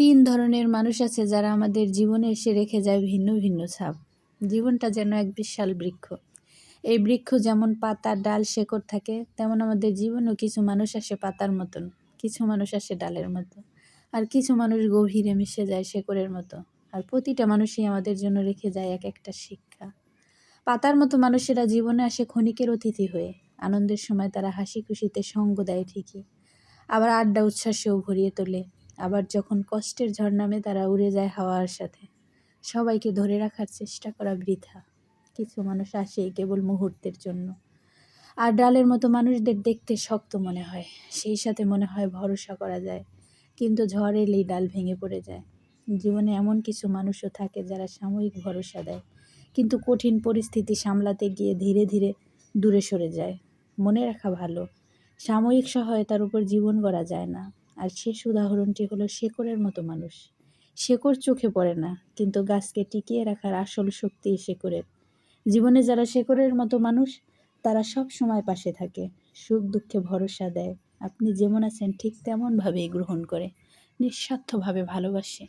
তিন ধরনের মানুষ আছে যারা আমাদের জীবনে এসে রেখে যায় ভিন্ন ভিন্ন ছাপ। জীবনটা যেন এক বিশাল বৃক্ষ। এই বৃক্ষ যেমন পাতা, ডাল, শেকড় থাকে, তেমন আমাদের জীবনেও কিছু মানুষ আসে পাতার মতন, কিছু মানুষ আসে ডালের মতো, আর কিছু মানুষ গভীরে মিশে যায় শেকড়ের মতো। আর প্রতিটা মানুষই আমাদের জন্য রেখে যায় এক একটা শিক্ষা। পাতার মতো মানুষেরা জীবনে আসে ক্ষণিকের অতিথি হয়ে। আনন্দের সময় তারা হাসি খুশিতে সঙ্গ দেয় ঠিকই, আবার আড্ডা উচ্ছ্বাসেও ভরিয়ে তোলে। আবার যখন কষ্টের ঝড় নামে তারা উড়ে যায় হাওয়ার সাথে। সবাইকে ধরে রাখার চেষ্টা করা বৃথা। কিছু মানুষ আসে কেবল মুহূর্তের জন্য। আর ডালের মতো মানুষদের দেখতে শক্ত মনে হয়, সেই সাথে মনে হয় ভরসা করা যায়, কিন্তু ঝড় এলেই ডাল ভেঙে পড়ে যায়। জীবনে এমন কিছু মানুষও থাকে যারা সাময়িক ভরসা দেয়, কিন্তু কঠিন পরিস্থিতি সামলাতে গিয়ে ধীরে ধীরে দূরে সরে যায়। মনে রাখা ভালো, সাময়িক সহায়তার উপর জীবন গড়া যায় না। আর শেষ উদাহরণটি হলো শেকড়ের মতো মানুষ। শেকড় চোখে পড়ে না, কিন্তু গাছকে টিকিয়ে রাখার আসল শক্তি শেকড়ের। জীবনে যারা শেকড়ের মতো মানুষ, তারা সব সময় পাশে থাকে, সুখ দুঃখে ভরসা দেয়। আপনি যেমন আছেন ঠিক তেমনভাবেই গ্রহণ করে, নিঃস্বার্থভাবে ভালোবাসে।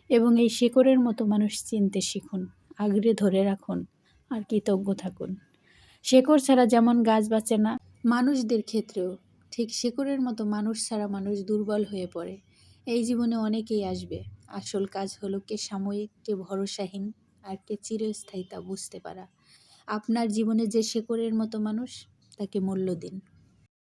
এবং এই শেকড়ের মতো মানুষ চিনতে শিখুন, আগড়ে ধরে রাখুন, আর কৃতজ্ঞ থাকুন। শেকড় ছাড়া যেমন গাছ বাঁচে না, মানুষদের ক্ষেত্রেও ঠিক শেকড়ের মতো মানুষ ছাড়া মানুষ দুর্বল হয়ে পড়ে। এই জীবনে অনেকেই আসবে, আসল কাজ হলো কে সাময়িক, কে ভরসাহীন, আর কে চিরস্থায়ী তা বুঝতে পারা। আপনার জীবনে যে শেকড়ের মতো মানুষ, তাকে মূল্য দিন।